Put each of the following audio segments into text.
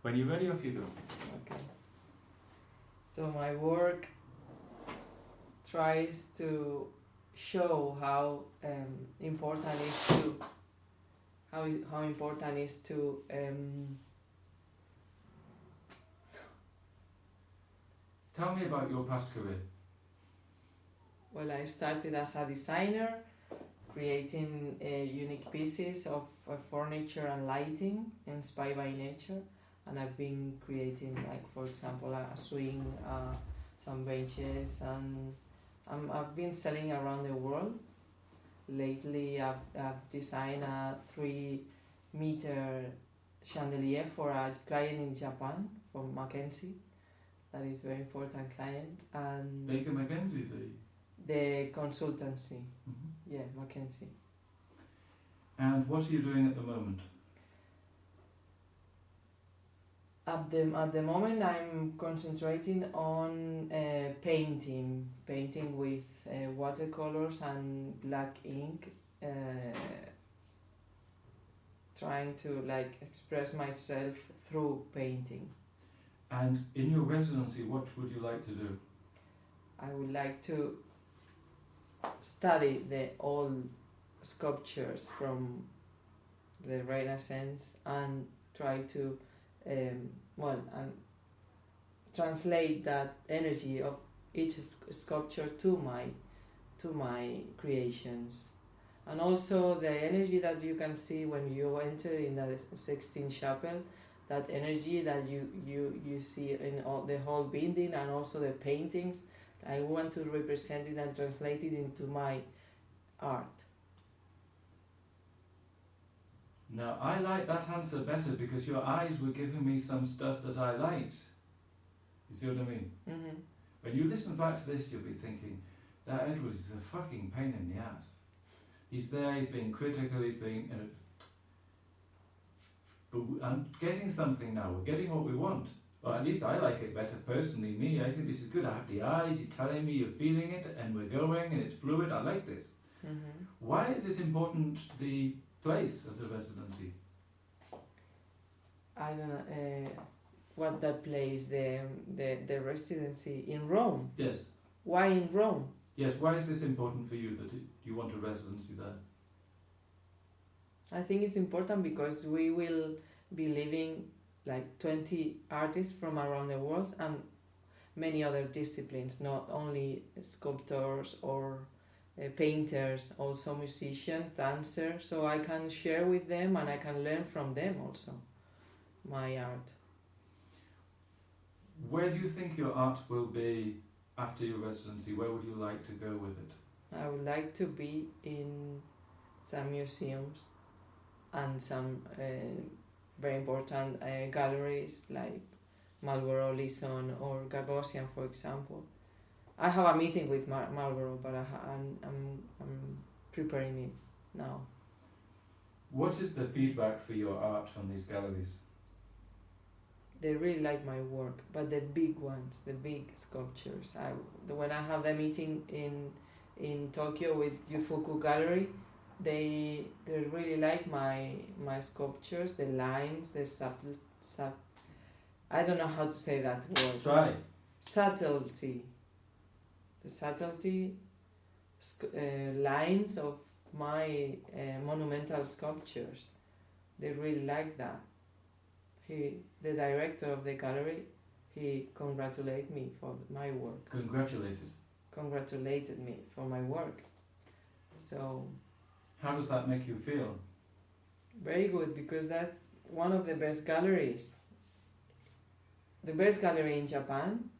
When you're ready, off you go. Okay. So my work tries to show how important is to how important is to Tell me about your past career. well, I started as a designer, creating unique pieces of furniture and lighting inspired by nature, and I've been creating, like, for example, a swing, some benches, and I've been selling around the world. Lately, I've designed a 3-meter chandelier for a client in Japan, for Mackenzie. That is a very important client. And Baker Mackenzie, the consultancy. Mhm. Yeah, Mackenzie. And what are you doing at the moment? At the moment, I'm concentrating on painting with watercolors and black ink, trying to, like, express myself through painting. And in your residency, what would you like to do? I would like to study the old sculptures from the Renaissance and try to and translate that energy of each sculpture to my creations, and also the energy that you can see when you enter in the Sixtine Chapel, that energy that you see in all the whole building, and also the paintings. I want to represent it and translate it into my art. Now, I like that answer better because your eyes were giving me some stuff that I liked. You see what I mean? Mm-hmm. When you listen back to this, you'll be thinking, that Edward is a fucking pain in the ass. He's there, he's being critical, he's being... but I'm getting something now, we're getting what we want. Or at least I like it better personally, me. I think this is good. I have the eyes, you're telling me, you're feeling it, and we're going, and it's fluid. I like this. Mm-hmm. Why is it important, the place of the residency? I don't know what that place, the residency in Rome. Yes. Why in Rome? Yes, why is this important for you, that you want a residency there? I think it's important because we will be living like 20 artists from around the world and many other disciplines, not only sculptors or painters, also musicians, dancers, so I can share with them and I can learn from them also, my art. Where do you think your art will be after your residency? Where would you like to go with it? I would like to be in some museums and some very important galleries like Marlborough, Leeson or Gagosian, for example. I have a meeting with Marlborough, but I'm preparing it now. What is the feedback for your art from these galleries? They really like my work, but the big ones, the big sculptures. When I have the meeting in Tokyo with Yufuku Gallery, they really like my sculptures, the lines, the I don't know how to say that word. Try. Subtlety. The subtlety lines of my monumental sculptures. They really like that. The director of the gallery, he congratulated me for my work. Congratulated me for my work. So... How does that make you feel? Very good, because that's one of the best galleries. The best gallery in Japan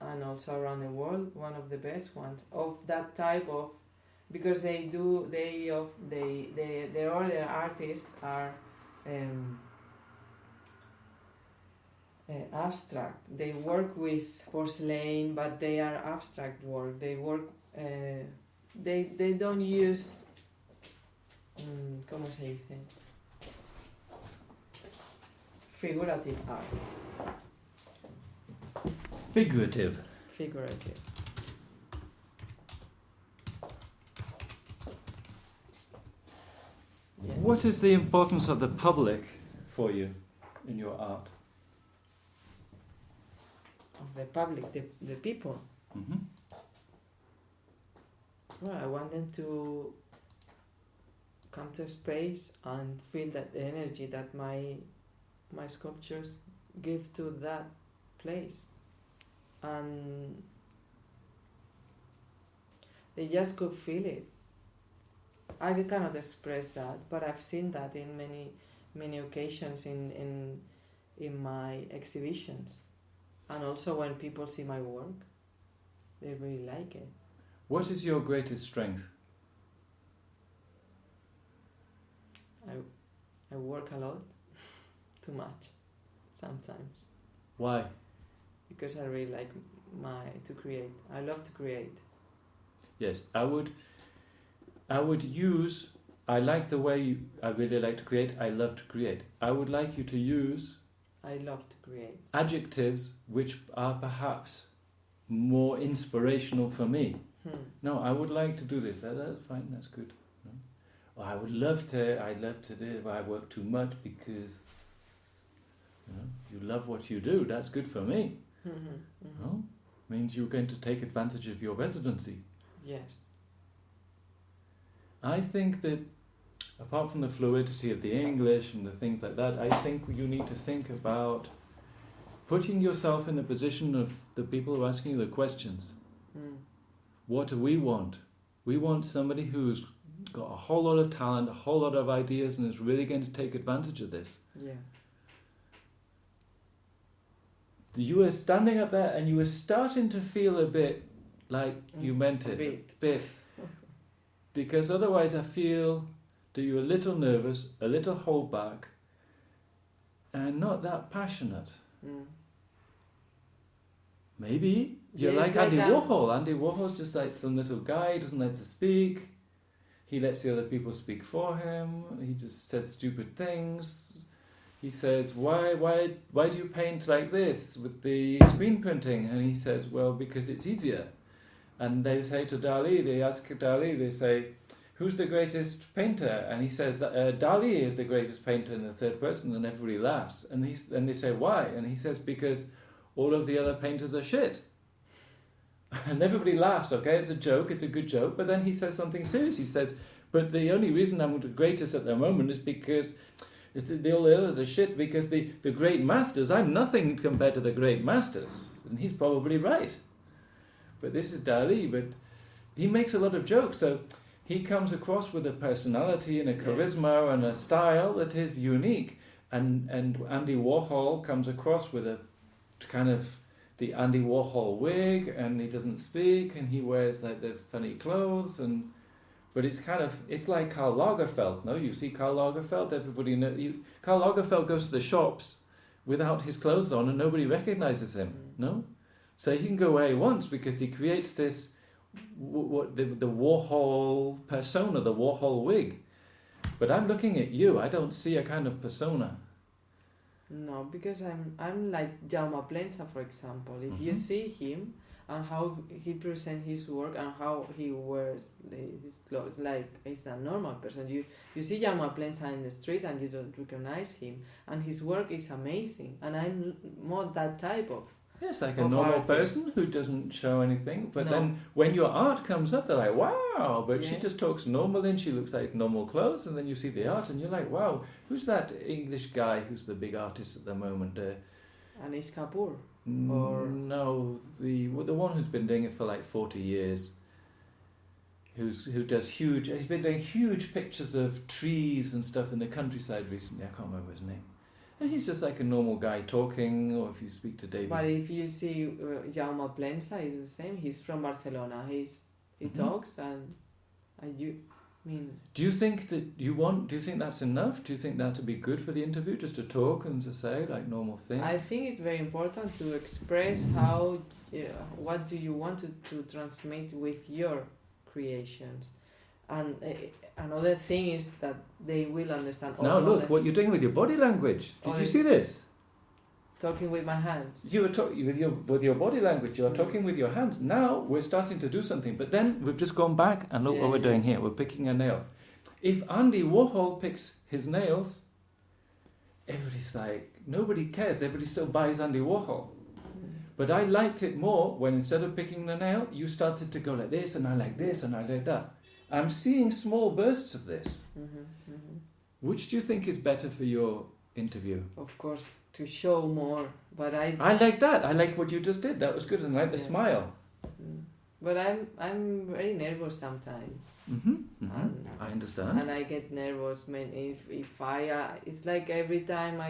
and also around the world, one of the best ones of that type of, because their other artists are abstract. They work with porcelain, but they are abstract work. They work. They don't use. ¿Cómo se dice? Figurative art. Figurative. Figurative. Yeah. What is the importance of the public for you in your art? the public, the people. Mm-hmm. Well, I want them to come to a space and feel that the energy that my sculptures give to that place, and they just could feel it. I cannot express that, but I've seen that in many occasions in my exhibitions, and also when people see my work, they really like it. What is your greatest strength? I work a lot, too much, sometimes. Why? Because I really like to create. I love to create. Yes, I would use, I like the way I really like to create, I love to create. I would like you to use I love to create. adjectives which are perhaps more inspirational for me. No, I would like to do this. That's fine, that's good. No? Or I'd love to do it, but I work too much because you love what you do. That's good for me. No? Means you're going to take advantage of your residency. Yes. I think that apart from the fluidity of the English and the things like that, I think you need to think about putting yourself in the position of the people who are asking you the questions. What do we want? We want somebody who's got a whole lot of talent, a whole lot of ideas, and is really going to take advantage of this. Yeah. You were standing up there and you were starting to feel a bit like you meant it. A bit. Because otherwise I feel that you're a little nervous, a little hold back, and not that passionate. Maybe you're like Andy Warhol. Andy Warhol's just like some little guy, doesn't like to speak. He lets the other people speak for him. He just says stupid things. He says, why do you paint like this with the screen printing? And he says, well, because it's easier. And they say to Dali, they ask Dali, they say, who's the greatest painter? And he says, Dali is the greatest painter in the third person, and everybody laughs. And they say, why? And he says, because all of the other painters are shit. And everybody laughs, okay? It's a joke, it's a good joke. But then he says something serious. He says, but the only reason I'm the greatest at the moment is because all the others are shit, because the great masters, I'm nothing compared to the great masters. And he's probably right. But this is Dali, but he makes a lot of jokes, so he comes across with a personality and a charisma and a style that is unique. And Andy Warhol comes across with a kind of the Andy Warhol wig, and he doesn't speak, and he wears like the funny clothes, but it's like Karl Lagerfeld. No, you see Karl Lagerfeld, everybody knows. Karl Lagerfeld goes to the shops without his clothes on, and nobody recognizes him. No. So he can go where he wants because he creates this, the Warhol persona, the Warhol wig. But I'm looking at you, I don't see a kind of persona. No, because I'm like Jaume Plensa, for example. If you see him and how he presents his work and how he wears his clothes, like he's a normal person. You see Jaume Plensa in the street and you don't recognize him, and his work is amazing. And I'm more that type of. Yes, like a normal person who doesn't show anything. But then when your art comes up, they're like, wow, but she just talks normally and she looks like normal clothes. And then you see the art and you're like, wow, who's that English guy who's the big artist at the moment? Anish Kapoor? Or no, the one who's been doing it for like 40 years. Who does he's been doing huge pictures of trees and stuff in the countryside recently. I can't remember his name. And he's just like a normal guy talking, or if you speak to David. But if you see Jaume Plensa, he's the same. He's from Barcelona. He talks and you mean. Do you think that do you think that's enough? Do you think that to be good for the interview, just to talk and to say like normal things? I think it's very important to express how, what do you want to transmit with your creations. And another thing is that they will understand. Now look, what you're doing with your body language. Did you see this? Talking with my hands. You were talking with your body language. You're talking with your hands. Now we're starting to do something. But then we've just gone back and look what we're doing here. We're picking our nails. If Andy Warhol picks his nails, everybody's like, nobody cares. Everybody still buys Andy Warhol. But I liked it more when instead of picking the nail, you started to go like this, and I like this, and I like that. I'm seeing small bursts of this. Which do you think is better for your interview? Of course, to show more, but I like that. I like what you just did. That was good, and I like the smile. But I'm very nervous sometimes. And I understand. And I get nervous. If I it's like every time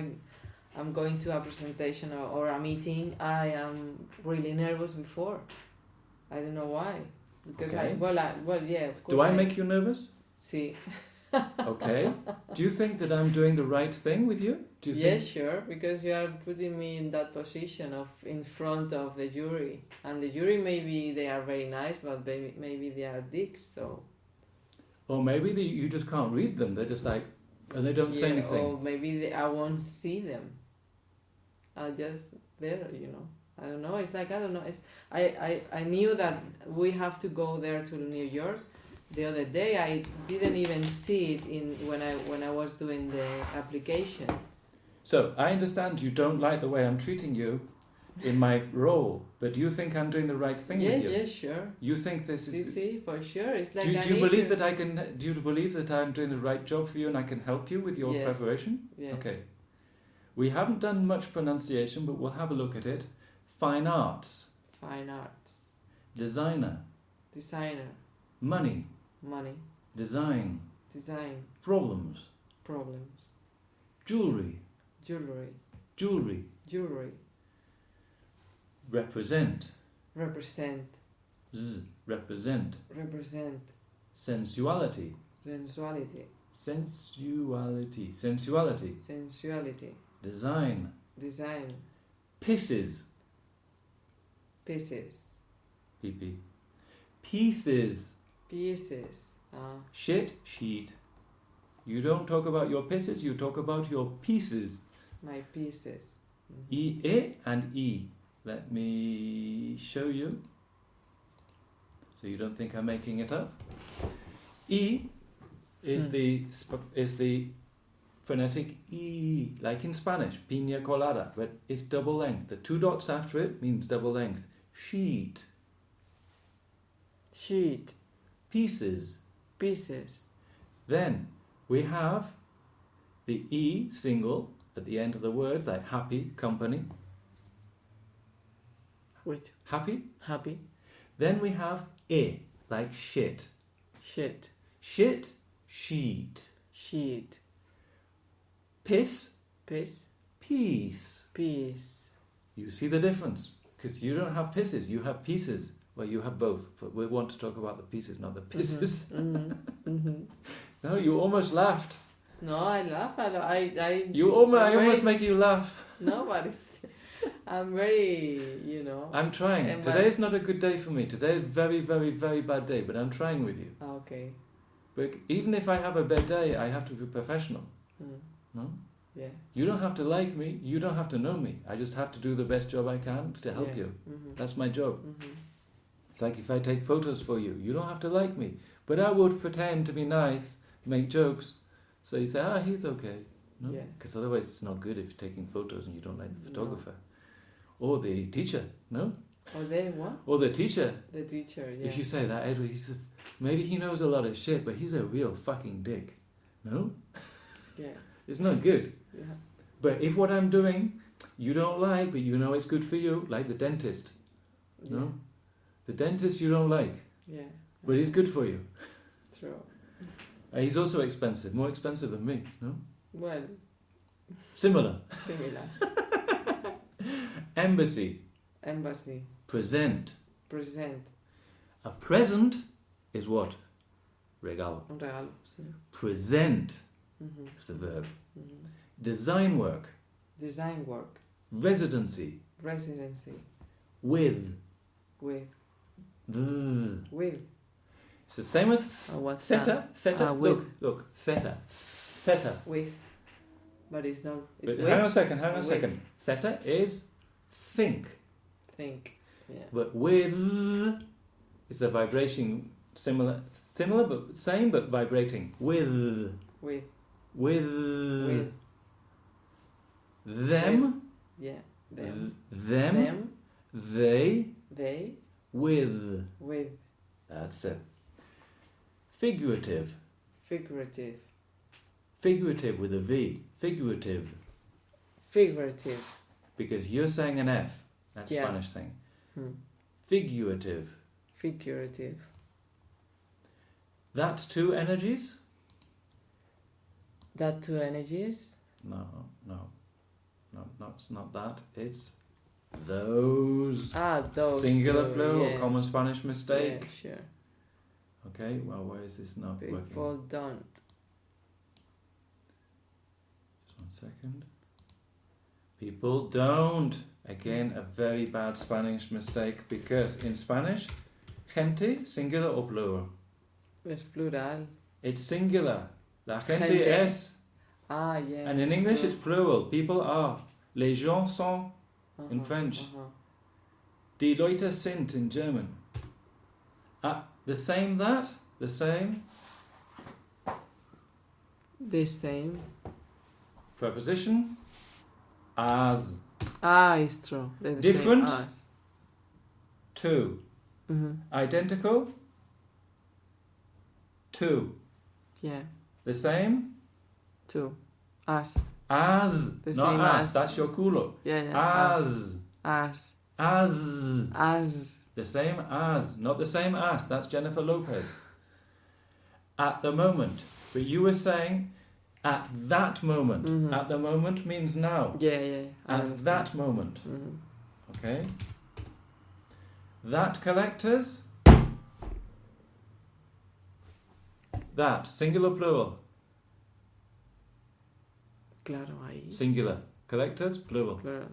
I'm going to a presentation or a meeting, I am really nervous before. I don't know why. Because okay. Yeah, of course. Do I make you nervous? See. Okay. Do you think that I'm doing the right thing with you? Do you Yes, sure, because you are putting me in that position of in front of the jury, and the jury maybe they are very nice, but maybe they are dicks. So. Or maybe you just can't read them. They're just like, and they don't say anything. Or maybe I won't see them. I'll just there, I don't know. It's like I don't know. I knew that we have to go there to New York. The other day, I didn't even see it when I was doing the application. So I understand you don't like the way I'm treating you in my role, but do you think I'm doing the right thing with you? Yes, sure. You think this is? See, for sure. It's like do you believe that I can? Do you believe that I'm doing the right job for you and I can help you with your preparation? Yes. Okay. We haven't done much pronunciation, but we'll have a look at it. Fine arts. Fine arts. Designer. Designer. Money. Money. Design. Design. Problems. Problems. Jewelry. Jewelry. Jewelry. Jewelry. Represent. Represent. Represent. Represent. Sensuality. Sensuality. Sensuality. Sensuality. Sensuality. Design. Design. Pieces. Pieces. PP. Pieces. Pieces. Shit. Sheet. You don't talk about your pieces, you talk about your pieces. My pieces. E and E. Let me show you, so you don't think I'm making it up. E is the phonetic E, like in Spanish, piña colada, but it's double length. The two dots after it means double length. Sheet. Sheet. Pieces. Pieces. Then we have the E single at the end of the words, like happy, company. Wait. Happy? Happy. Then we have I, like shit. Shit. Shit, sheet. Sheet. Piss. Piss. Peace. Peace. You see the difference? Because you don't have pisses, you have pieces. Well, you have both, but we want to talk about the pieces, not the pisses. No, you almost laughed. No, I laugh. I almost make you laugh. No, but I'm very, I'm trying. Today's not a good day for me. Today is very, very, very bad day, but I'm trying with you. Okay. But even if I have a bad day, I have to be professional. No? Yeah. You don't have to like me. You don't have to know me. I just have to do the best job I can to help you. That's my job. It's like if I take photos for you. You don't have to like me. But I would pretend to be nice, make jokes. So you say, he's okay. No? Because otherwise it's not good if you're taking photos and you don't like the photographer. No. Or the teacher, no? Or the what? Or the teacher. The teacher, yeah. If you say that, Edward, maybe he knows a lot of shit, but he's a real fucking dick. No? Yeah. It's not good. Yeah. But if what I'm doing you don't like, but you know it's good for you, like the dentist. Yeah. No? The dentist you don't like. Yeah. But he's good for you. True. He's also expensive, more expensive than me, no? Well. Similar. Embassy. Embassy. Present. Present. A present is what? Regalo. Un regalo, sí. Present is the verb. Design work. Design work. Residency. Residency. With. With. With. With. It's the same with what's theta. that? Theta. With. Look. Theta. Theta. With. But it's not. It's but with. hang on a second. Theta is think. Think. Yeah. But with is a vibration similar but same but vibrating. With. With. Them. Yeah. Them. Them. They. They. With. With. That's it. Figurative. Figurative. Figurative with a V. Figurative. Figurative. Because you're saying an F. That's Yeah. Spanish thing. Hmm. Figurative. Figurative. That's two energies? That two energies? No, it's not that. It's those. Those Singular two, plural, yeah. common Spanish mistake. Yeah, sure. Okay, well, where is this not People working? don't. Just 1 second. People don't. Again, a very bad Spanish mistake, because in Spanish, gente, singular or plural? Es plural. It's singular. La gente, Gente. es. Yeah. And in English, it's plural. People are. Les gens sont in French. Die Leute sind in German. The same that? The same? The same. Preposition? As. It's true. They're the Different? Same as. To. Identical? To. Yeah. The same? Two. As. As. The Not same as. as. That's your culo. Yeah. As. As. As. As. The same as. Not the same as. That's Jennifer Lopez. At the moment. But you were saying at that moment. At the moment means now. Yeah. I At understand. that moment. Okay? That collectors. That. Singular, plural. Claro, ahí. Singular. Collectors, plural. Plural.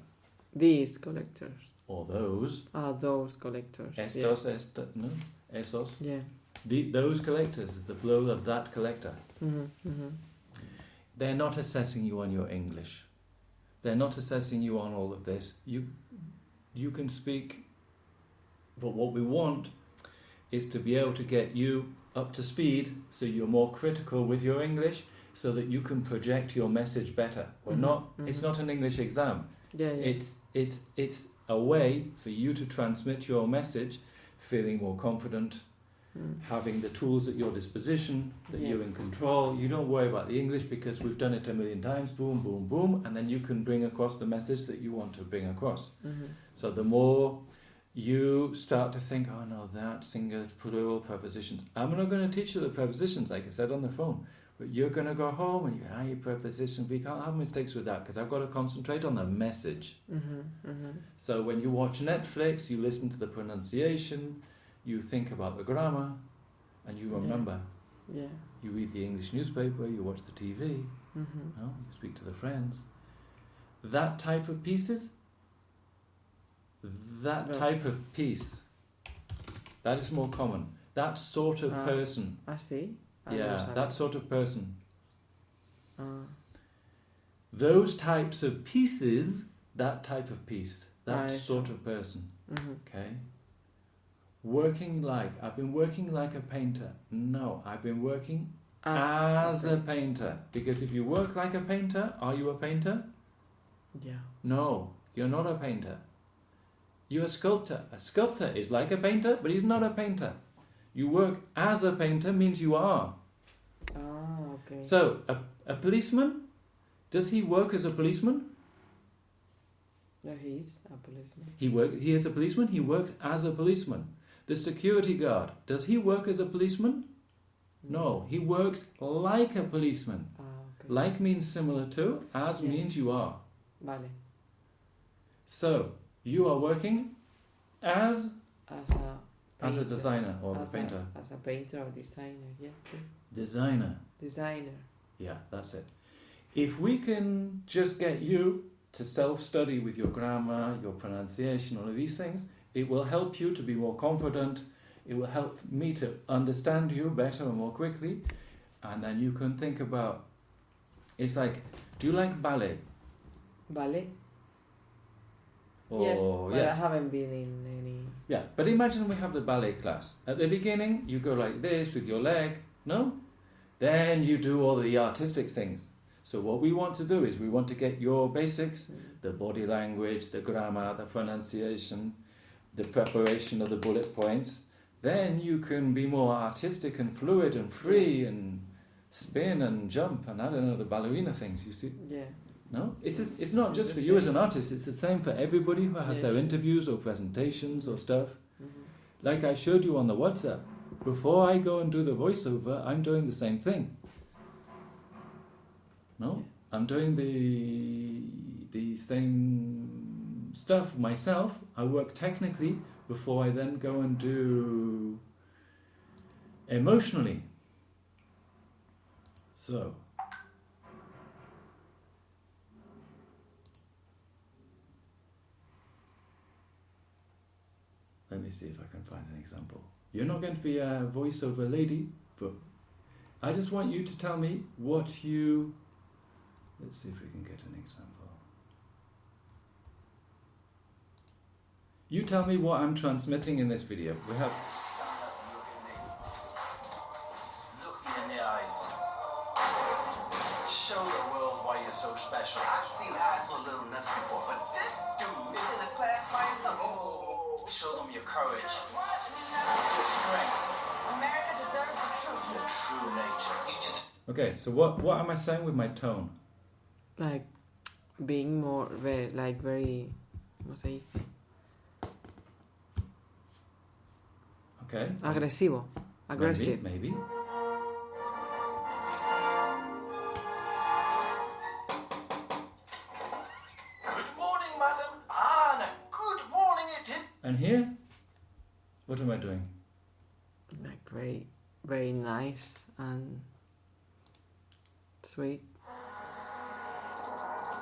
These collectors. Or those. Those collectors. Estos, no? Esos. Yeah. Those collectors is the plural of that collector. They're not assessing you on your English. They're not assessing you on all of this. You can speak, but what we want is to be able to get you up to speed so you're more critical with your English so that you can project your message better. It's not an English exam. Yeah. It's a way for you to transmit your message feeling more confident, having the tools at your disposition, that you're in control. You don't worry about the English because we've done it a million times, boom, boom, boom, and then you can bring across the message that you want to bring across. So the more you start to think, oh no, that singular, plural, prepositions. I'm not going to teach you the prepositions like I said on the phone, but you're going to go home and your prepositions, we can't have mistakes with that because I've got to concentrate on the message. So when you watch Netflix, you listen to the pronunciation, you think about the grammar, and you remember. Yeah. You read the English newspaper, you watch the TV, you speak to the friends. That type of pieces, type of piece, that is more common. That sort of person. I see. That sort of person. Those types of pieces, that type of piece, that sort of person. Okay? I've been working like a painter. No, I've been working as a painter. Because if you work like a painter, are you a painter? Yeah. No, you're not a painter. You're a sculptor. A sculptor is like a painter, but he's not a painter. You work as a painter means you are. Okay. So, a policeman, does he work as a policeman? No, he's a policeman. He is a policeman, he works as a policeman. The security guard, does he work as a policeman? No, he works like a policeman. Okay. Like means similar to, as means you are. Vale. So, you are working as a designer or a painter. As a painter or designer, too. Designer. Yeah, that's it. If we can just get you to self-study with your grammar, your pronunciation, all of these things, it will help you to be more confident. It will help me to understand you better and more quickly. And then you can think about, it's like, do you like ballet? Ballet? Or, but I haven't been in any... Yeah, but imagine we have the ballet class. At the beginning, you go like this with your leg, no? Then you do all the artistic things. So what we want to do is we want to get your basics, the body language, the grammar, the pronunciation, the preparation of the bullet points, then you can be more artistic and fluid and free and spin and jump and I don't know, the ballerina things, you see? Yeah. No? It's not just for you as an artist, it's the same for everybody who has their interviews or presentations or stuff. Mm-hmm. Like I showed you on the WhatsApp, before I go and do the voiceover, I'm doing the same thing. No? I'm doing the same stuff myself. I work technically before I then go and do emotionally. So, let me see if I can find an example. You're not going to be a voiceover lady, but I just want you to tell me what you... Let's see if we can get an example. You tell me what I'm transmitting in this video. We have... Stand up and look me in the eyes. Show the world why you're so special. I've seen eyes for a little nuts before, but this dude is in a class by himself. Oh. Show them your courage, your strength, America deserves the truth. your true nature. You just Okay, so what am I saying with my tone? Like being more very ¿cómo se dice? Okay. Agresivo. Aggressive. Maybe. Good morning, madam. Ah, and good morning it is. And here, what am I doing? Like very, very nice and sweet.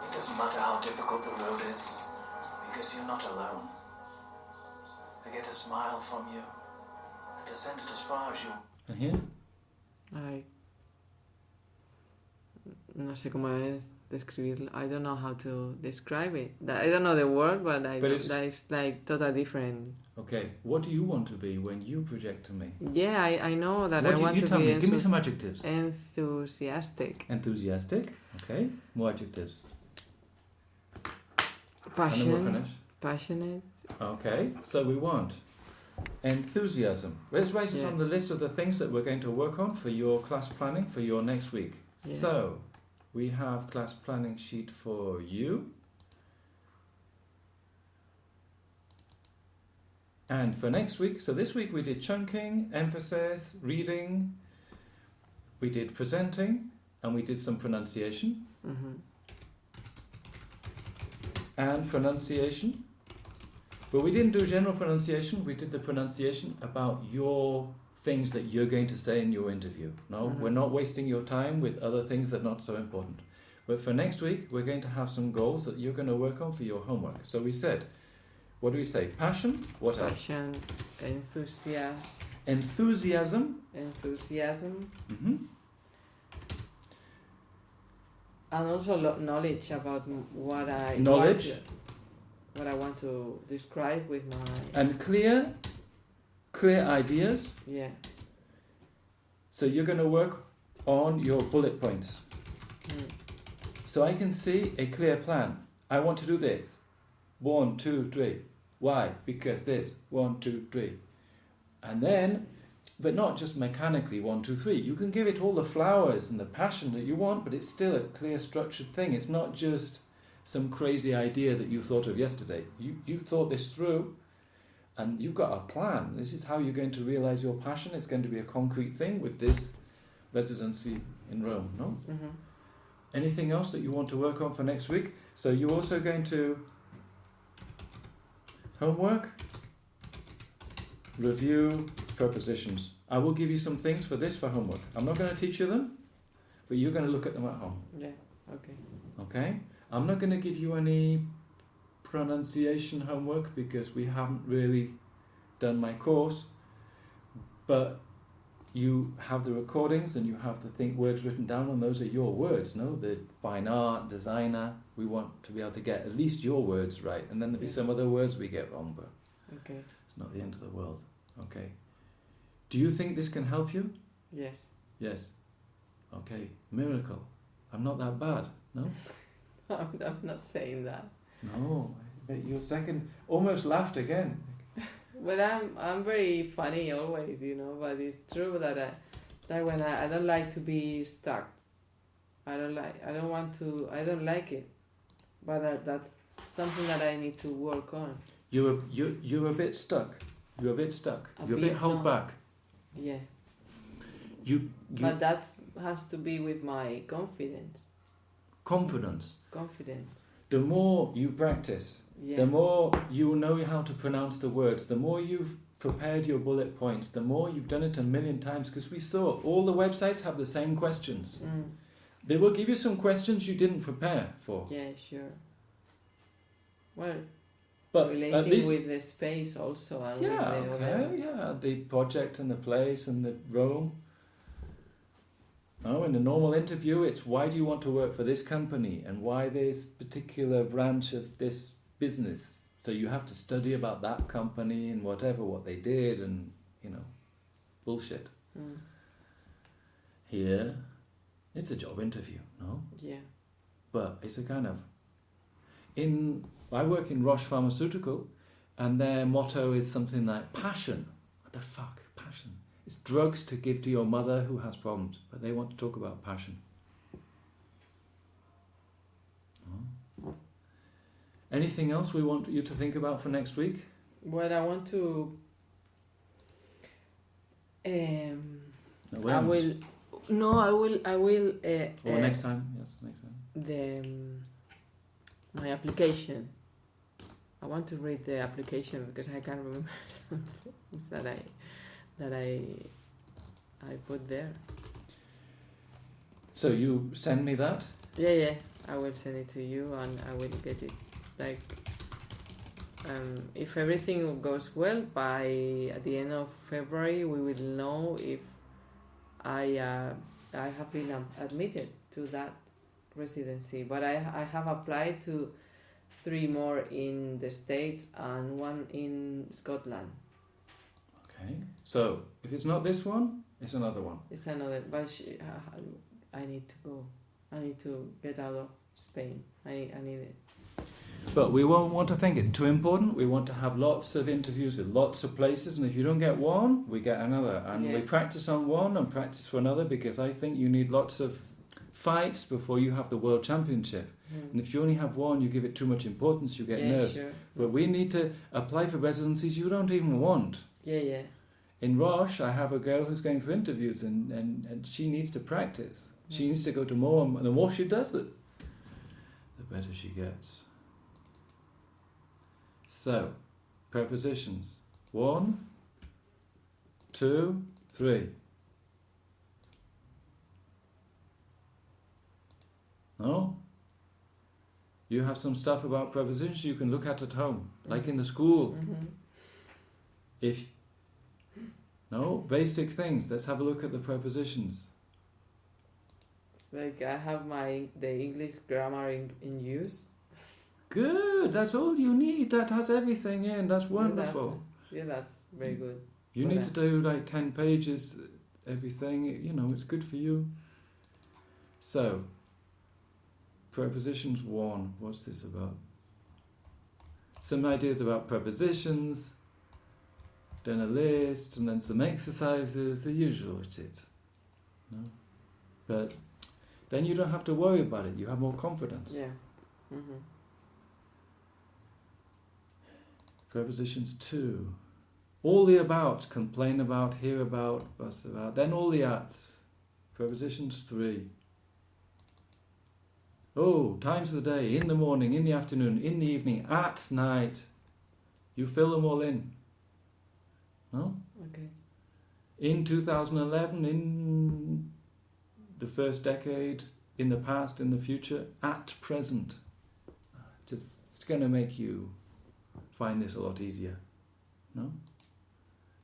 It doesn't matter how difficult the road is, because you're not alone. I get a smile from you, and to send it as far as you. And here? Like, no sé cómo es describirlo. I don't know how to describe it. I don't know the word, but I But know it's- that it's like totally different. Okay, what do you want to be when you project to me? Yeah, I know that What I do want you to tell be me? Give me some adjectives. enthusiastic, Enthusiastic. Okay, more adjectives. And then we'll passion, finish. passionate. Okay, so we want enthusiasm. Let's write it Yeah. on the list of the things that we're going to work on for your class planning for your next week. Yeah. So, we have class planning sheet for you. And for next week, so this week we did chunking, emphasis, reading, we did presenting, and we did some pronunciation. Mm-hmm. And pronunciation. But we didn't do general pronunciation, we did the pronunciation about your things that you're going to say in your interview. No, Mhm. we're not wasting your time with other things that are not so important. But for next week, we're going to have some goals that you're going to work on for your homework. So we said, what do we say? Passion? What else? Passion, Enthusiasm. enthusiasm, Mm-hmm. and also knowledge about what I Knowledge. what I want to describe with my And clear ideas. yeah. So you're going to work on your bullet points. Mm. So I can see a clear plan. I want to do this. 1, 2, 3. Why? Because this. 1, 2, 3. And then, but not just mechanically 1, 2, 3. You can give it all the flowers and the passion that you want, but it's still a clear structured thing. It's not just some crazy idea that you thought of yesterday. You thought this through and you've got a plan. This is how you're going to realize your passion. It's going to be a concrete thing with this residency in Rome, no? Mm-hmm. Anything else that you want to work on for next week? So you're also going to homework, review prepositions. I will give you some things for this for homework. I'm not going to teach you them, but you're going to look at them at home. Yeah. Okay. Okay? I'm not going to give you any pronunciation homework because we haven't really done my course, but you have the recordings and you have the words written down, and those are your words, no? The fine art, designer, we want to be able to get at least your words right, and then there'll be some other words we get wrong, but Okay. it's not the end of the world. Okay. Do you think this can help you? Yes. Yes. Okay. Miracle. I'm not that bad, no? I'm not saying that. No. But your second almost laughed again. But I'm very funny always, but it's true that when I don't like to be stuck. I don't like it. But that's something that I need to work on. You're a bit stuck. You're a bit stuck. You're a bit held back. Yeah. You But that has to be with my confidence. Confidence. The more you practice, the more you know how to pronounce the words, the more you've prepared your bullet points, the more you've done it a million times, because we saw all the websites have the same questions. They will give you some questions you didn't prepare for. Yeah, sure. Well, but relating at least, with the space also. And the project and the place and the room. No, in a normal interview, it's why do you want to work for this company and why this particular branch of this business. So you have to study about that company and what they did and, bullshit. Here, it's a job interview, no? Yeah. But it's a kind of... I work in Roche Pharmaceutical and their motto is something like passion. What the fuck? Passion. It's drugs to give to your mother who has problems, but they want to talk about passion. Oh. Anything else we want you to think about for next week? Well, I want to... I will... Next time. Yes, next time. My application. I want to read the application because I can't remember some things that I put there. So you send me that? Yeah. I will send it to you and I will get it. Like, if everything goes well, at the end of February, we will know if I have been admitted to that residency. But I have applied to 3 more in the States and 1 in Scotland. Okay. So if it's not this one, it's another one. It's another, but I need to go. I need to get out of Spain. I need it. But we won't want to think it's too important. We want to have lots of interviews at lots of places, and if you don't get one, we get another. And we practice on one and practice for another, because I think you need lots of fights before you have the World Championship. And if you only have one, you give it too much importance, you get nerves. Sure. But we need to apply for residencies you don't even want. Yeah. In Roche, I have a girl who's going for interviews, and she needs to practice. She needs to go to more, and the more she does it, the better she gets. So, prepositions. 1, 2, 3. No? You have some stuff about prepositions you can look at home, like in the school. Basic things. Let's have a look at the prepositions. It's like I have the English grammar in use. Good. That's all you need. That has everything in. That's wonderful. That's very good. You need to do like 10 pages, everything. It's good for you. So, prepositions 1. What's this about? Some ideas about prepositions. Then a list, and then some exercises, the usual shit. No? But then you don't have to worry about it. You have more confidence. Yeah. Prepositions 2. All the about, complain about, hear about, fuss about. Then all the at. Prepositions 3. Oh, times of the day, in the morning, in the afternoon, in the evening, at night. You fill them all in. No? Okay. In 2011, in the first decade, in the past, in the future, at present. It's going to make you find this a lot easier. No?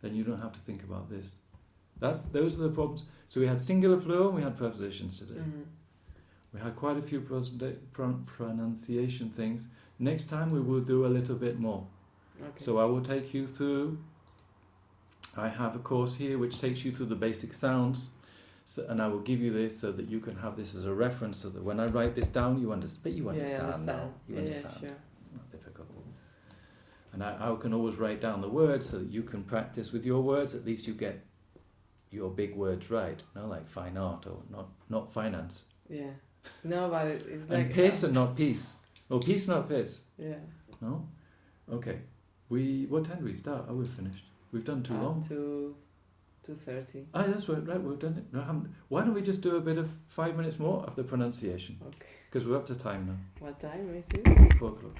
Then you don't have to think about this. Those are the problems. So we had singular, plural, and we had prepositions today. We had quite a few pronunciation things. Next time we will do a little bit more. Okay. So I will take you through... I have a course here which takes you through the basic sounds, and I will give you this so that you can have this as a reference, so that when I write this down, you understand. But you understand now. You understand. Sure. It's not difficult. And And I can always write down the words so that you can practice with your words. At least you get your big words right. No, like fine art or not finance. Yeah. No, but it's like... And pace and not peace. Or peace, not pace. Yeah. No? Okay. What time do we start? Oh, we've finished. We've done too long. 2:30. Ah, that's right, we've done it. No, why don't we just do a bit of 5 minutes more of the pronunciation? Okay. Because we're up to time now. What time is it? 4 o'clock.